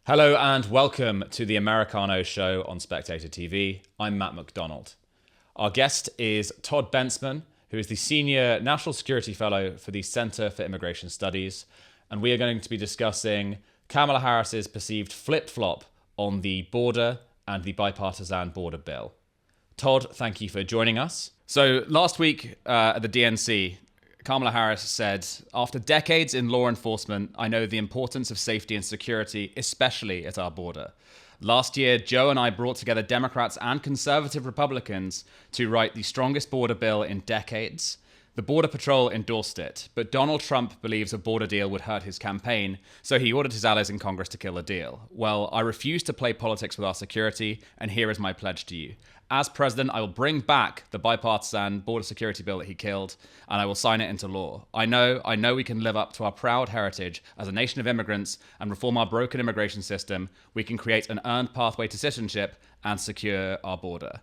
Hello and welcome to the Americano show on Spectator TV. I'm Matt Mcdonald. Our guest is Todd Bensman, who is the Senior National Security Fellow for the Center for Immigration Studies, and we are going to be discussing Kamala Harris's perceived flip-flop on the border and the bipartisan border bill. Todd, thank you for joining us. So last week at the DNC, Kamala Harris said, "After decades in law enforcement, I know the importance of safety and security, especially at our border. Last year, Joe and I brought together Democrats and conservative Republicans to write the strongest border bill in decades. The Border Patrol endorsed it, but Donald Trump believes a border deal would hurt his campaign, so he ordered his allies in Congress to kill the deal. Well, I refuse to play politics with our security, and here is my pledge to you. As president, I will bring back the bipartisan border security bill that he killed, and I will sign it into law. I know we can live up to our proud heritage as a nation of immigrants and reform our broken immigration system. We can create an earned pathway to citizenship and secure our border."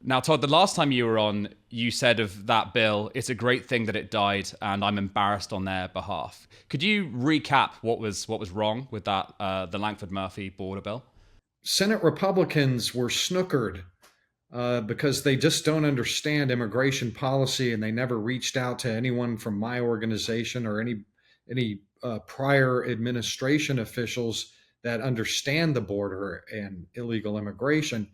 Now, Todd, the last time you were on, you said of that bill, "It's a great thing that it died, and I'm embarrassed on their behalf." Could you recap what was wrong with that the Lanford Murphy border bill? Senate Republicans were snookered because they just don't understand immigration policy, and they never reached out to anyone from my organization or any prior administration officials that understand the border and illegal immigration.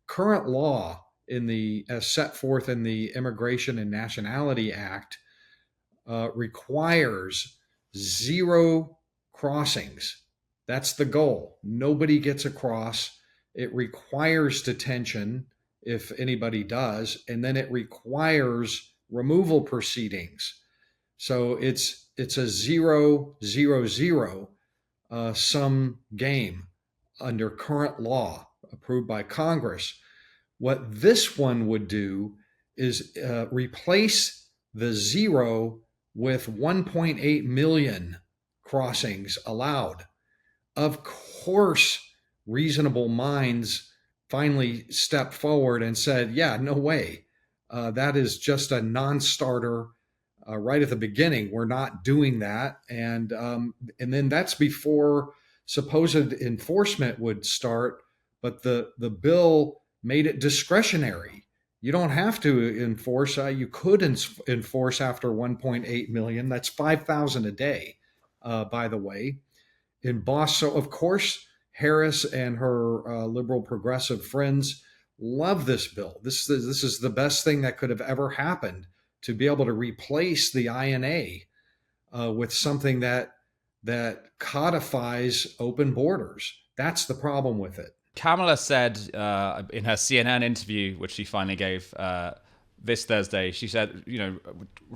Current law as set forth in the Immigration and Nationality Act requires zero crossings. That's the goal. Nobody gets across. It requires detention if anybody does, and then it requires removal proceedings. So it's a 0-0-0 sum game under current law approved by Congress. What this one would do is replace the zero with 1.8 million crossings allowed. Of course, reasonable minds finally stepped forward and said, yeah, no way. That is just a non-starter right at the beginning. We're not doing that. And then that's before supposed enforcement would start. But the bill made it discretionary. You don't have to enforce. You could enforce after 1.8 million. That's 5,000 a day, by the way, in Boston. So, of course, Harris and her liberal progressive friends love this bill. This is the best thing that could have ever happened, to be able to replace the INA with something that codifies open borders. That's the problem with it. Kamala said in her CNN interview, which she finally gave this Thursday, she said,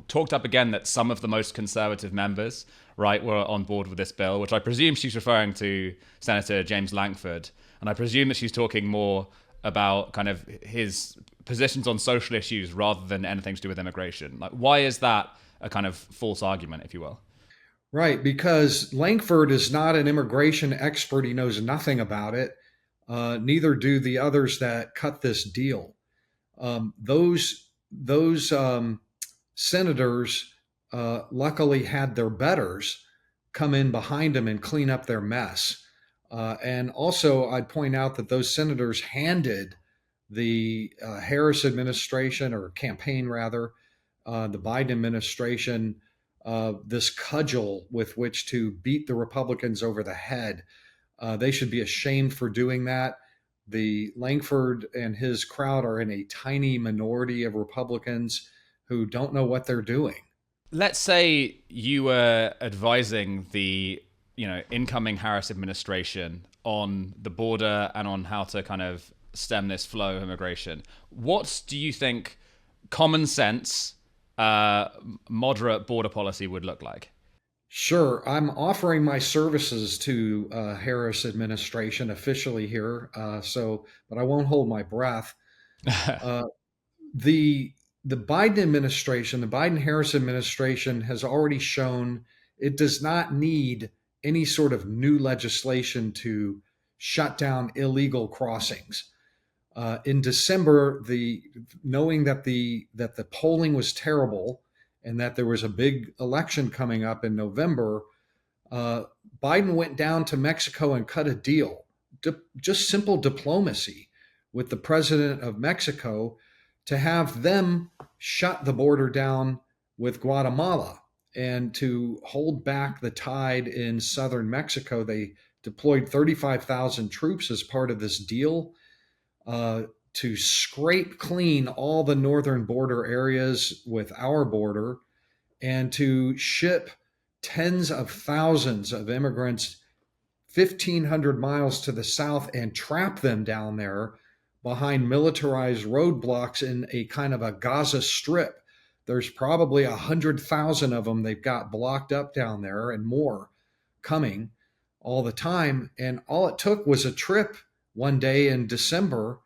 talked up again that some of the most conservative members, right, were on board with this bill, which I presume she's referring to Senator James Lankford. And I presume that she's talking more about kind of his positions on social issues rather than anything to do with immigration. Like, why is that a kind of false argument, if you will? Right, because Lankford is not an immigration expert. He knows nothing about it. Neither do the others that cut this deal. Those senators luckily had their betters come in behind them and clean up their mess. And also, I'd point out that those senators handed the Harris administration, or campaign rather, the Biden administration, this cudgel with which to beat the Republicans over the head. They should be ashamed for doing that. The Lankford and his crowd are in a tiny minority of Republicans who don't know what they're doing. Let's say you were advising the incoming Harris administration on the border and on how to kind of stem this flow of immigration. What do you think common sense, moderate border policy would look like? Sure, I'm offering my services to Harris administration officially here, but I won't hold my breath. Uh, the the Biden administration, the Biden Harris administration, has already shown it does not need any sort of new legislation to shut down illegal crossings. In December, knowing that the polling was terrible and that there was a big election coming up in November, Uh, Biden went down to Mexico and cut a deal, just simple diplomacy with the president of Mexico to have them shut the border down with Guatemala and to hold back the tide in southern Mexico. They deployed 35,000 troops as part of this deal to scrape clean all the northern border areas with our border and to ship tens of thousands of immigrants 1,500 miles to the south and trap them down there behind militarized roadblocks in a kind of a Gaza strip. There's probably 100,000 of them they've got blocked up down there and more coming all the time. And all it took was a trip one day in December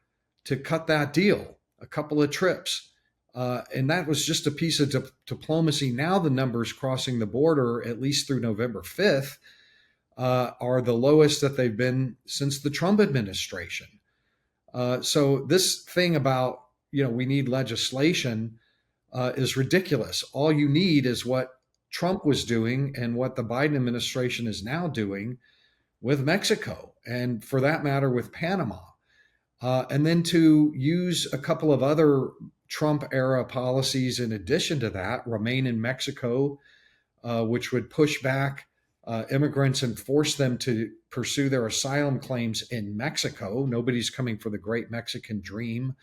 to cut that deal, a couple of trips. And that was just a piece of diplomacy. Now the numbers crossing the border, at least through November 5th, are the lowest that they've been since the Trump administration. So this thing about, we need legislation is ridiculous. All you need is what Trump was doing and what the Biden administration is now doing with Mexico, and for that matter, with Panama. And then to use a couple of other Trump era policies in addition to that, remain in Mexico, which would push back immigrants and force them to pursue their asylum claims in Mexico. Nobody's coming for the great Mexican dream.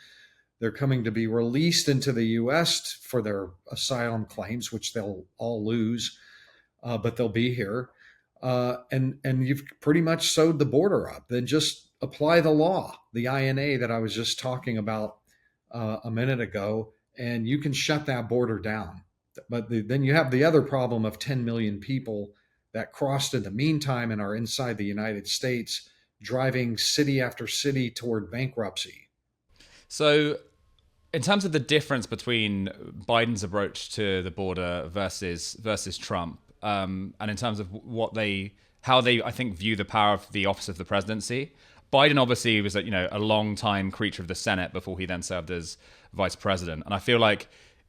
They're coming to be released into the U.S. for their asylum claims, which they'll all lose, but they'll be here. And you've pretty much sewed the border up. Then just apply the law, the INA that I was just talking about a minute ago, and you can shut that border down. But then you have the other problem of 10 million people that crossed in the meantime and are inside the United States, driving city after city toward bankruptcy. So in terms of the difference between Biden's approach to the border versus Trump, and in terms of how they, I think, view the power of the office of the presidency, Biden obviously was a long time creature of the Senate before he then served as vice president. And I feel like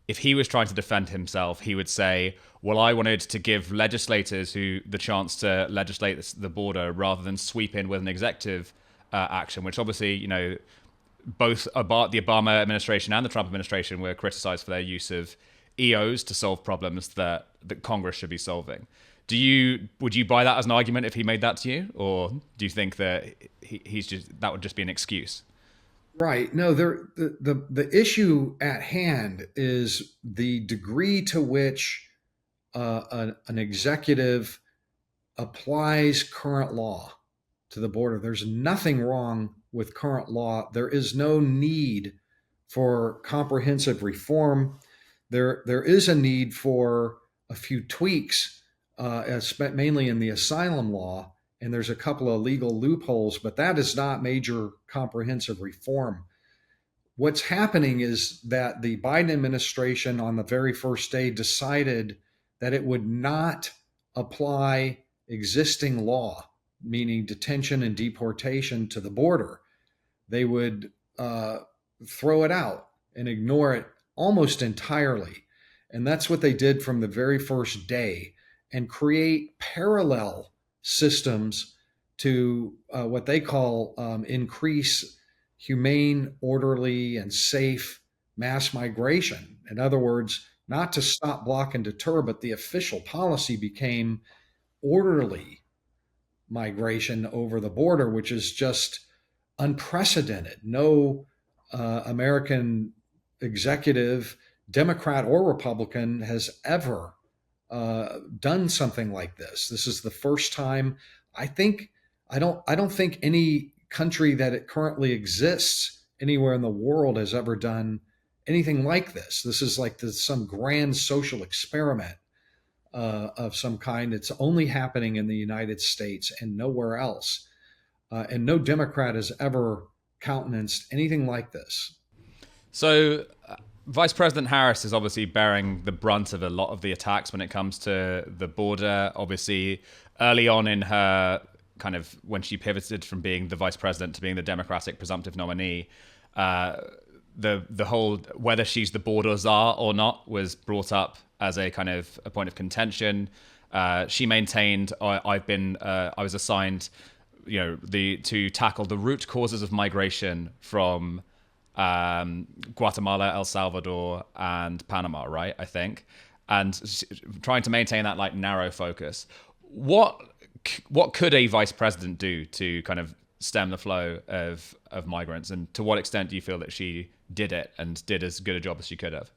if he was trying to defend himself, he would say, well, I wanted to give legislators the chance to legislate the border rather than sweep in with an executive action, which obviously, both the Obama administration and the Trump administration were criticized for their use of EOs to solve problems that Congress should be solving. Would you buy that as an argument if he made that to you, or do you think that that would just be an excuse? Right. No, the issue at hand is the degree to which an executive applies current law to the border. There's nothing wrong with current law. There is no need for comprehensive reform. There is a need for a few tweaks, mainly in the asylum law, and there's a couple of legal loopholes, but that is not major comprehensive reform. What's happening is that the Biden administration on the very first day decided that it would not apply existing law, meaning detention and deportation, to the border. They would throw it out and ignore it almost entirely. And that's what they did from the very first day, and create parallel systems to what they call increase humane, orderly, and safe mass migration. In other words, not to stop, block, and deter, but the official policy became orderly migration over the border, which is just unprecedented. No American executive, Democrat or Republican, has ever done something like this. This is the first time. I don't think any country that it currently exists anywhere in the world has ever done anything like this. This is like some grand social experiment of some kind. It's only happening in the United States and nowhere else. And no Democrat has ever countenanced anything like this. So Vice President Harris is obviously bearing the brunt of a lot of the attacks when it comes to the border. Obviously, early on in her when she pivoted from being the vice president to being the Democratic presumptive nominee, the whole whether she's the border czar or not was brought up as a kind of a point of contention. She maintained, I was assigned, to tackle the root causes of migration from Guatemala, El Salvador, and Panama, right? I think, and trying to maintain that like narrow focus. What could a vice president do to kind of stem the flow of migrants, and to what extent do you feel that she did it and did as good a job as she could have?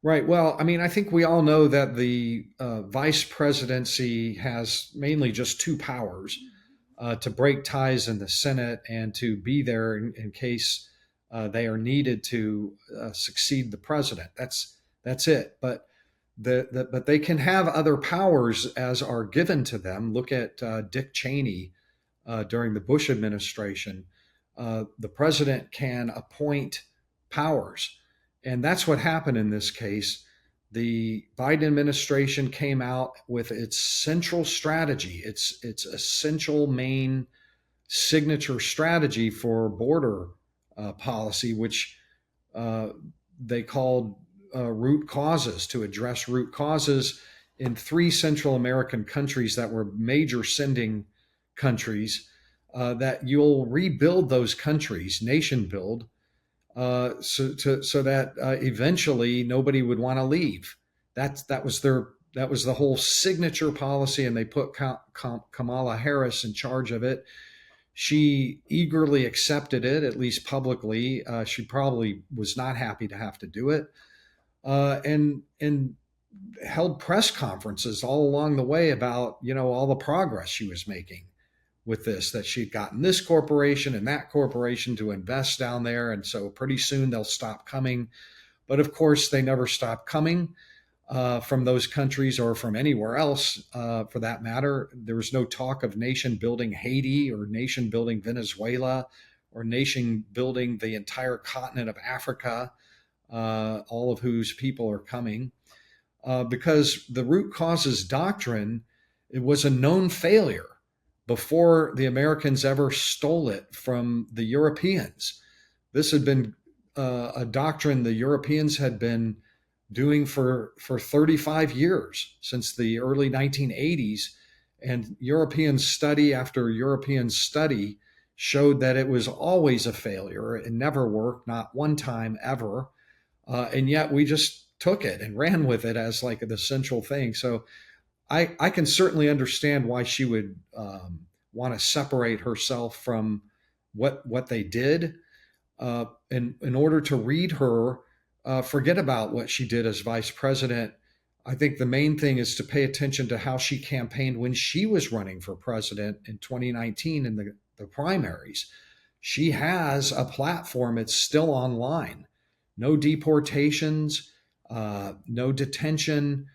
Right. Well, I mean, I think we all know that the vice presidency has mainly just two powers, to break ties in the Senate and to be there in case they are needed to succeed the president. That's it. But but they can have other powers as are given to them. Look at Dick Cheney during the Bush administration. The president can appoint powers. And that's what happened in this case. The Biden administration came out with its central strategy, its essential main signature strategy for border policy, which they called root causes, to address root causes in three Central American countries that were major sending countries, that you'll rebuild those countries, nation build, so that eventually nobody would want to leave. That was the whole signature policy, and they put Kamala Harris in charge of it. She eagerly accepted it, at least publicly. She probably was not happy to have to do it, and held press conferences all along the way about all the progress she was making with this, that she'd gotten this corporation and that corporation to invest down there. And so pretty soon they'll stop coming. But of course, they never stopped coming from those countries or from anywhere else, for that matter. There was no talk of nation building Haiti or nation building Venezuela or nation building the entire continent of Africa, all of whose people are coming, because the root causes doctrine, it was a known failure before the Americans ever stole it from the Europeans. This had been a doctrine the Europeans had been doing for 35 years, since the early 1980s. And European study after European study showed that it was always a failure. It never worked, not one time ever. And yet we just took it and ran with it as like the central thing. So I can certainly understand why she would want to separate herself from what they did. In order to read her, forget about what she did as vice president. I think the main thing is to pay attention to how she campaigned when she was running for president in 2019 in the primaries. She has a platform. It's still online. No deportations, no detention,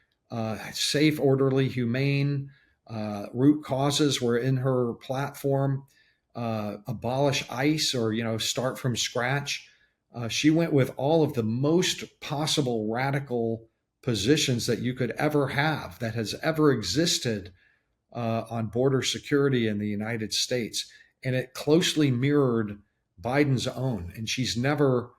safe, orderly, humane. Root causes were in her platform. Abolish ICE, or start from scratch. She went with all of the most possible radical positions that you could ever have, that has ever existed on border security in the United States, and it closely mirrored Biden's own. And she's never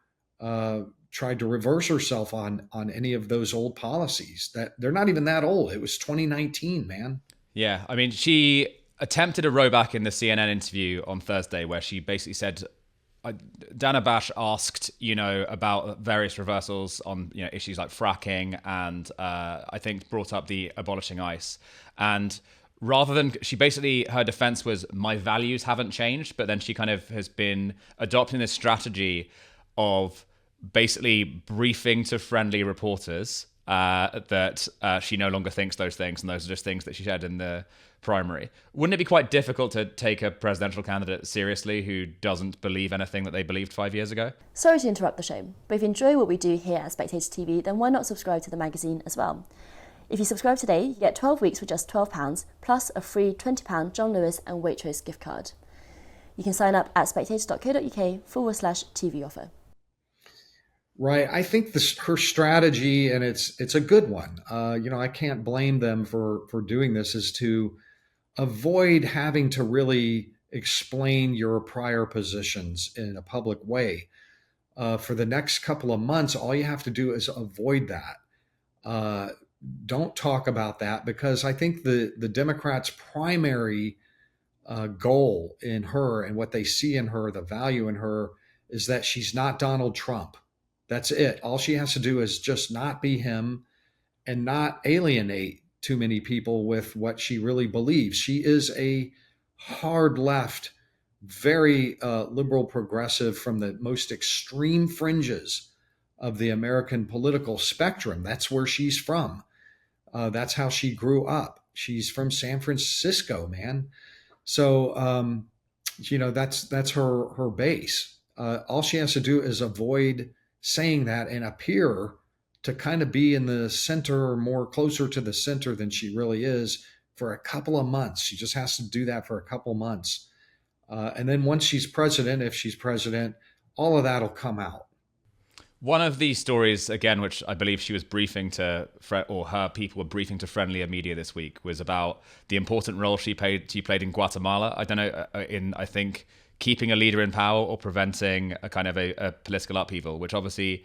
tried to reverse herself on any of those old policies. That they're not even that old. It was 2019, man. Yeah, I mean, she attempted a rowback in the CNN interview on Thursday, where she basically said, Dana Bash asked, about various reversals on, issues like fracking, and I think brought up the abolishing ICE. And rather than, her defense was, my values haven't changed, but then she kind of has been adopting this strategy of basically briefing to friendly reporters that she no longer thinks those things, and those are just things that she said in the primary. Wouldn't it be quite difficult to take a presidential candidate seriously who doesn't believe anything that they believed 5 years ago? Sorry to interrupt the show, but if you enjoy what we do here at Spectator TV, then why not subscribe to the magazine as well? If you subscribe today, you get 12 weeks for just £12, plus a free £20 John Lewis and Waitrose gift card. You can sign up at spectator.co.uk/TV offer. Right. I think her strategy, and it's a good one. I can't blame them for doing this, is to avoid having to really explain your prior positions in a public way. For the next couple of months, all you have to do is avoid that. don't talk about that, because I think the Democrats' primary goal in her and what they see in her, the value in her, is that she's not Donald Trump. That's it. All she has to do is just not be him and not alienate too many people with what she really believes. She is a hard left, very liberal progressive from the most extreme fringes of the American political spectrum. That's where she's from. That's how she grew up. She's from San Francisco, man. So, that's her base. All she has to do is avoid saying that and appear to kind of be in the center, or more closer to the center than she really is, for a couple of months. She just has to do that for a couple of months. And then once she's president, if she's president, all of that'll come out. One of these stories, again, which I believe she was briefing to, or her people were briefing to friendlier media this week, was about the important role she played in Guatemala. I don't know, I think, keeping a leader in power or preventing a kind of a political upheaval, which obviously,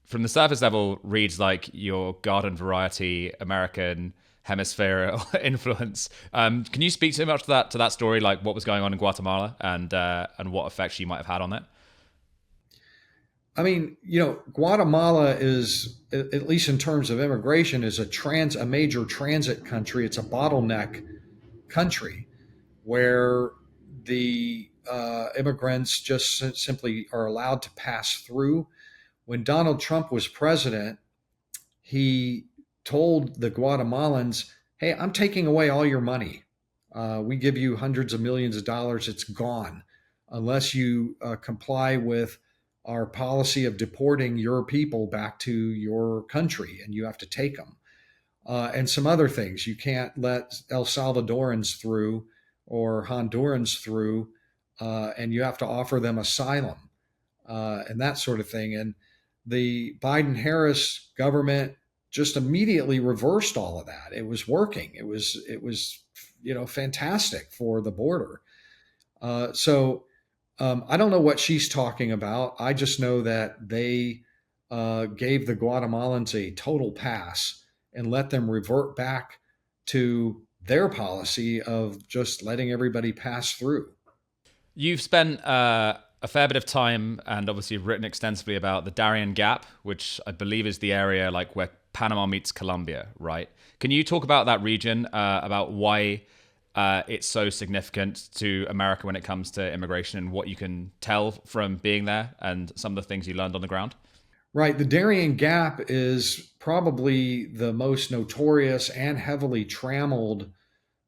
from the surface level, reads like your garden variety American hemisphere influence. Can you speak so much to that story, like what was going on in Guatemala and what effect she might have had on it? I mean, Guatemala is, at least in terms of immigration, is a major transit country. It's a bottleneck country where the immigrants just simply are allowed to pass through. When Donald Trump was president, he told the Guatemalans, "Hey, I'm taking away all your money. We give you hundreds of millions of dollars. It's gone unless you comply with our policy of deporting your people back to your country, and you have to take them." And some other things. You can't let El Salvadorans through or Hondurans through, and you have to offer them asylum and that sort of thing. And the Biden-Harris government just immediately reversed all of that. It was working. It was fantastic for the border. So I don't know what she's talking about. I just know that they gave the Guatemalans a total pass and let them revert back to their policy of just letting everybody pass through. You've spent a fair bit of time and obviously written extensively about the Darién Gap, which I believe is the area like where Panama meets Colombia, right? Can you talk about that region, about why it's so significant to America when it comes to immigration, and what you can tell from being there and some of the things you learned on the ground? Right. The Darién Gap is probably the most notorious and heavily trammeled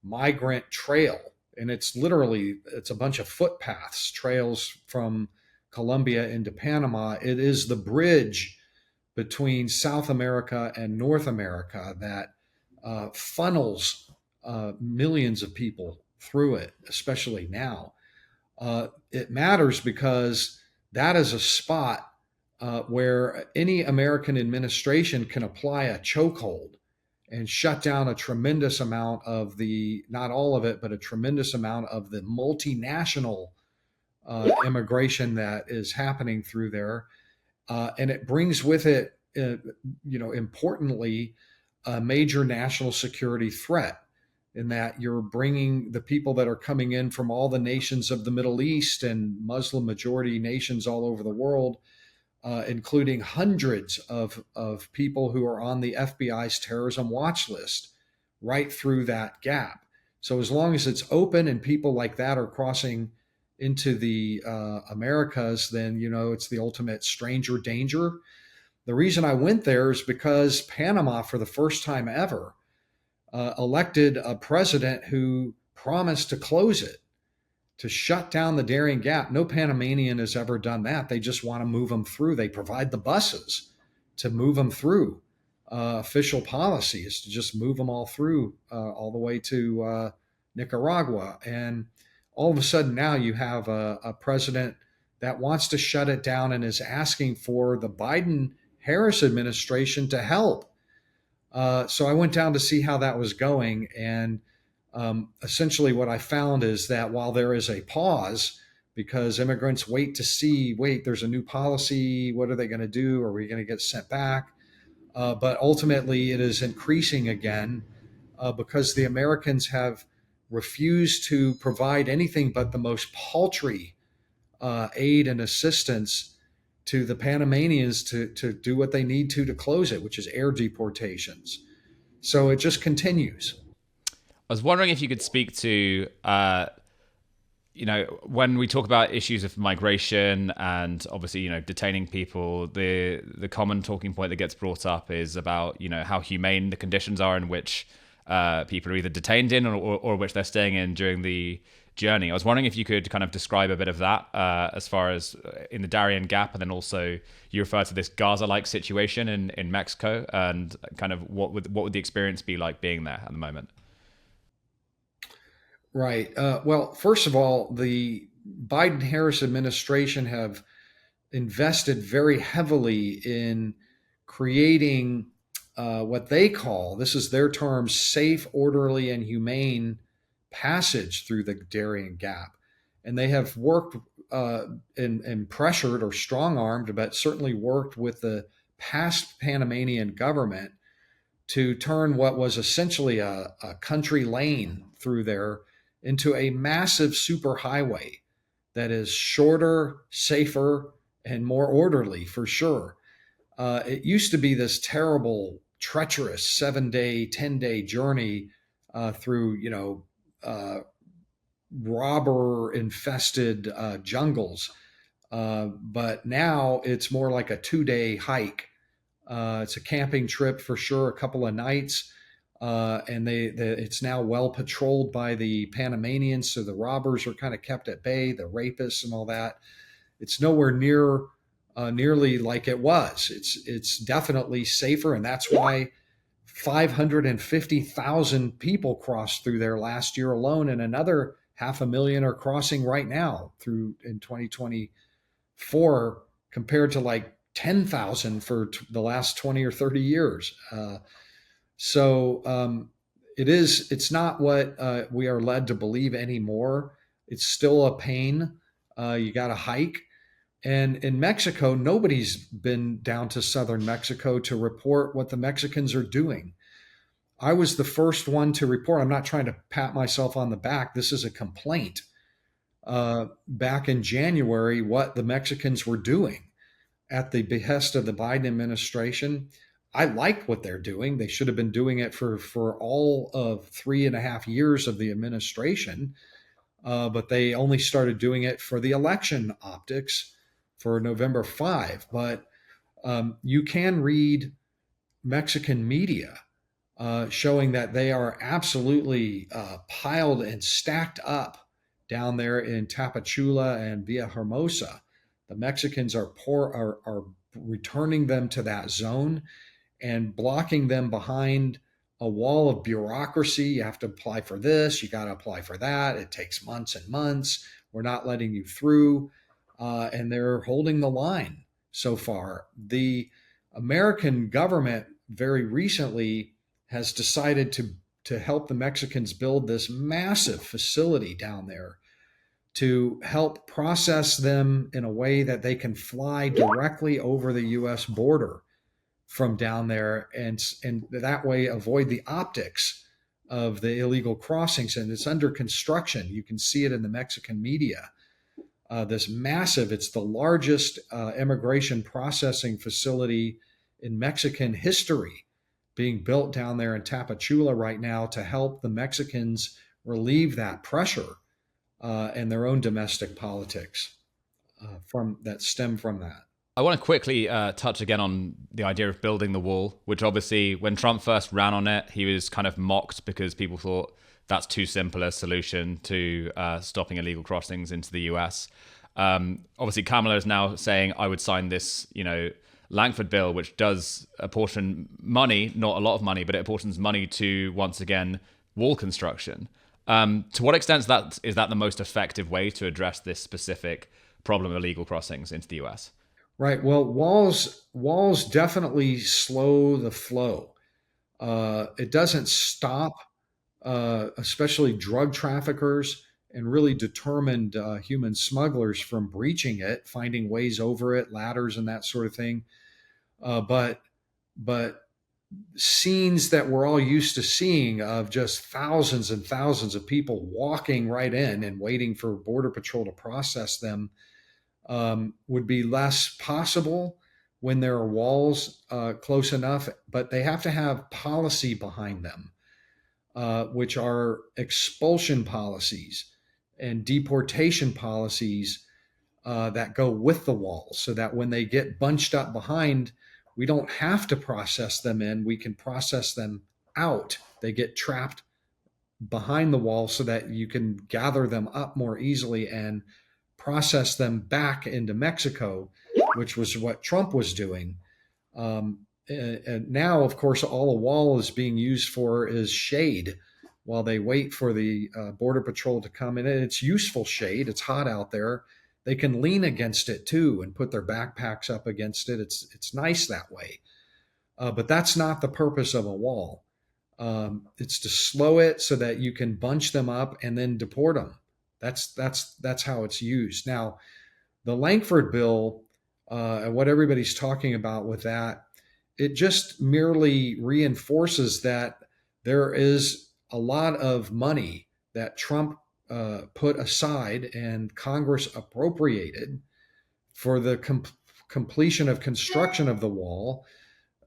migrant trail. And it's a bunch of footpaths, trails from Colombia into Panama. It is the bridge between South America and North America that funnels millions of people through it, especially now. It matters because that is a spot where any American administration can apply a chokehold and shut down a tremendous amount of not all of it, but a tremendous amount of the multinational immigration that is happening through there. And it brings with it, importantly, a major national security threat, in that you're bringing the people that are coming in from all the nations of the Middle East and Muslim majority nations all over the world, including hundreds of people who are on the FBI's terrorism watch list, right through that gap. So as long as it's open and people like that are crossing into the Americas, then, it's the ultimate stranger danger. The reason I went there is because Panama, for the first time ever, elected a president who promised to close it, to shut down the Darién Gap. No Panamanian has ever done that. They just want to move them through. They provide the buses to move them through. Official policy is to just move them all through, all the way to Nicaragua. And all of a sudden now you have a president that wants to shut it down and is asking for the Biden-Harris administration to help. So I went down to see how that was going, and essentially what I found is that while there is a pause, because immigrants wait to see, there's a new policy, what are they going to do? Are we going to get sent back? But ultimately, it is increasing again because the Americans have refused to provide anything but the most paltry aid and assistance to the Panamanians to do what they need to close it, which is air deportations. So it just continues. I was wondering if you could speak to, when we talk about issues of migration and obviously, detaining people, the common talking point that gets brought up is about, how humane the conditions are in which people are either detained in or which they're staying in during the journey. I was wondering if you could kind of describe a bit of that as far as in the Darién Gap, and then also you refer to this Gaza-like situation in Mexico, and kind of what would the experience be like being there at the moment? Right. Well, first of all, the Biden-Harris administration have invested very heavily in creating what they call, this is their term, safe, orderly, and humane passage through the Darién Gap. And they have worked and pressured or strong armed, but certainly worked with the past Panamanian government to turn what was essentially a country lane through there into a massive superhighway that is shorter, safer, and more orderly for sure. It used to be this terrible, treacherous 7-day, 10-day journey through, robber infested jungles. But now it's more like a 2-day hike. It's a camping trip for sure, a couple of nights. And it's now well patrolled by the Panamanians, so the robbers are kind of kept at bay, the rapists and all that. It's nowhere nearly like it was. It's definitely safer, and that's why 550,000 people crossed through there last year alone, and another 500,000 are crossing right now through in 2024, compared to like 10,000 for the last 20 or 30 years. It's not what we are led to believe anymore. It's still a pain. You got to hike. And in Mexico, nobody's been down to southern Mexico to report what the Mexicans are doing. I was the first one to report. I'm not trying to pat myself on the back. This is a complaint. Back in January, what the Mexicans were doing at the behest of the Biden administration. I like what they're doing. They should have been doing it for all of 3.5 years of the administration, but they only started doing it for the election optics for November 5. But you can read Mexican media showing that they are absolutely piled and stacked up down there in Tapachula and Villahermosa. The Mexicans are returning them to that zone and blocking them behind a wall of bureaucracy. You have to apply for this, you got to apply for that. It takes months and months. We're not letting you through. And they're holding the line so far. The American government very recently has decided to help the Mexicans build this massive facility down there to help process them in a way that they can fly directly over the U.S. border from down there, and that way avoid the optics of the illegal crossings. And it's under construction. You can see it in the Mexican media. This massive, it's the largest immigration processing facility in Mexican history being built down there in Tapachula right now to help the Mexicans relieve that pressure and their own domestic politics that stem from that. I want to quickly touch again on the idea of building the wall, which obviously when Trump first ran on it, he was kind of mocked because people thought that's too simple a solution to stopping illegal crossings into the US. Obviously, Kamala is now saying, I would sign this, Lanford bill, which does apportion money, not a lot of money, but it apportions money to, once again, wall construction. To what extent is that the most effective way to address this specific problem of illegal crossings into the US? Right. Well, walls definitely slow the flow. It doesn't stop, especially drug traffickers and really determined human smugglers from breaching it, finding ways over it, ladders and that sort of thing. But scenes that we're all used to seeing of just thousands and thousands of people walking right in and waiting for Border Patrol to process them would be less possible when there are walls close enough, but they have to have policy behind them, which are expulsion policies and deportation policies that go with the walls, so that when they get bunched up behind, we don't have to process them in. We can process them out. They get trapped behind the wall so that you can gather them up more easily and process them back into Mexico, which was what Trump was doing. And now, of course, all a wall is being used for is shade while they wait for the Border Patrol to come in. It's useful shade. It's hot out there. They can lean against it too and put their backpacks up against it. It's nice that way. But that's not the purpose of a wall. It's to slow it so that you can bunch them up and then deport them. That's how it's used. Now, the Lanford bill, and what everybody's talking about with that, it just merely reinforces that there is a lot of money that Trump put aside and Congress appropriated for the completion of construction of the wall.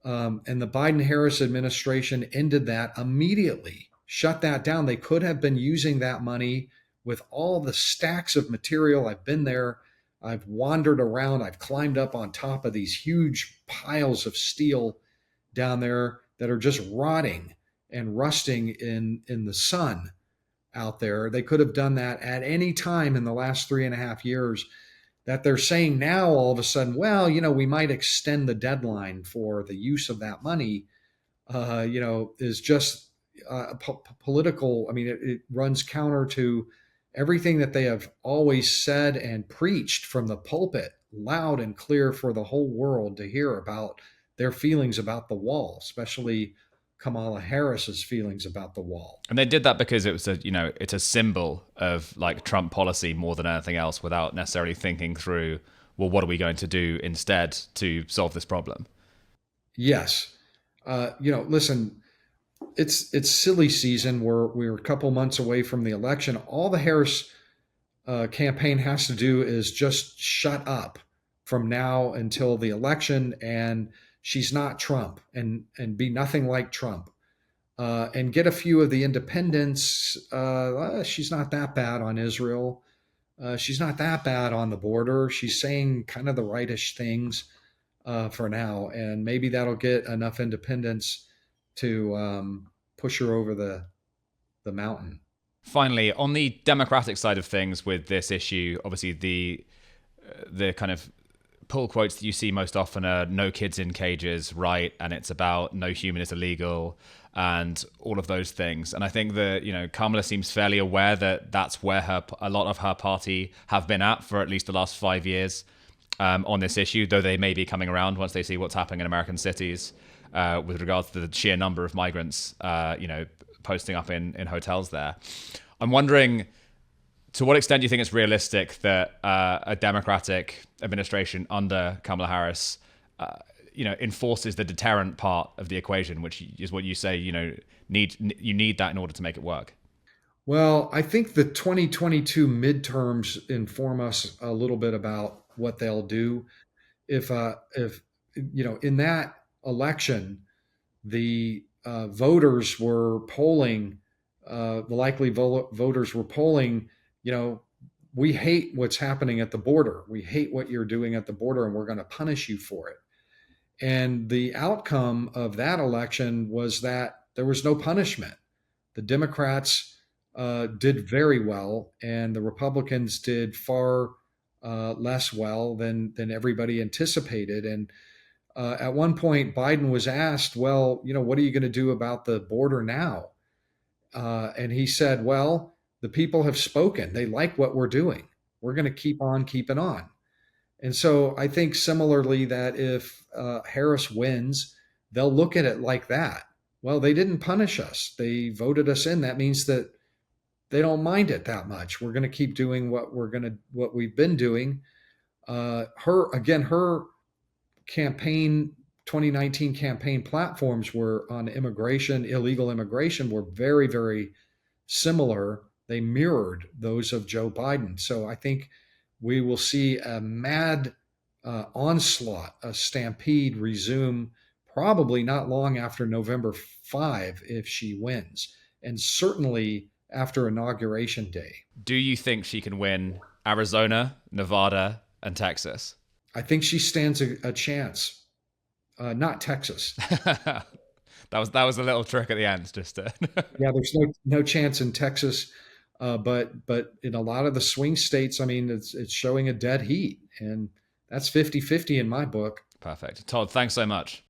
And the Biden-Harris administration ended that immediately, shut that down. They could have been using that money with all the stacks of material. I've been there. I've wandered around. I've climbed up on top of these huge piles of steel down there that are just rotting and rusting in the sun out there. They could have done that at any time in the last 3.5 years. That they're saying now all of a sudden, well, we might extend the deadline for the use of that money, is just political. I mean, it runs counter to everything that they have always said and preached from the pulpit, loud and clear for the whole world to hear about their feelings about the wall, especially Kamala Harris's feelings about the wall. And they did that because it was it's a symbol of like Trump policy more than anything else, without necessarily thinking through, well, what are we going to do instead to solve this problem? Yes. Listen, it's silly season. We're a couple months away from the election. All the Harris campaign has to do is just shut up from now until the election, and she's not Trump, and be nothing like Trump, and get a few of the independents. She's not that bad on Israel. She's not that bad on the border. She's saying kind of the rightish things for now, and maybe that'll get enough independents to push her over the mountain. Finally, on the Democratic side of things with this issue, obviously the kind of pull quotes that you see most often are "no kids in cages," right? And it's about "no human is illegal," and all of those things. And I think that Kamala seems fairly aware that that's where a lot of her party have been at least the last 5 years on this issue, though they may be coming around once they see what's happening in American cities with regards to the sheer number of migrants posting up in hotels there. I'm wondering, to what extent do you think it's realistic that a Democratic administration under Kamala Harris, enforces the deterrent part of the equation, which is what you say, you need that in order to make it work? Well, I think the 2022 midterms inform us a little bit about what they'll do. If in that election, the voters were polling, the likely voters were polling, we hate what's happening at the border. We hate what you're doing at the border, and we're going to punish you for it. And the outcome of that election was that there was no punishment. The Democrats did very well, and the Republicans did far less well than everybody anticipated. And at one point, Biden was asked, well, what are you going to do about the border now? And he said, well, the people have spoken. They like what we're doing. We're going to keep on keeping on. And so I think similarly that if Harris wins, they'll look at it like that. Well, they didn't punish us. They voted us in. That means that they don't mind it that much. We're going to keep doing what we've been doing. Her campaign 2019 campaign platforms were on immigration, illegal immigration, were very, very similar. They mirrored those of Joe Biden. So I think we will see a mad onslaught, a stampede resume probably not long after November 5 if she wins, and certainly after Inauguration Day. Do you think she can win Arizona, Nevada, and Texas? I think she stands a chance. Not Texas. That was a little trick at the end, just to... Yeah, there's no chance in Texas, but in a lot of the swing states, I mean, it's showing a dead heat, and that's 50-50 in my book. Perfect. Todd, thanks so much.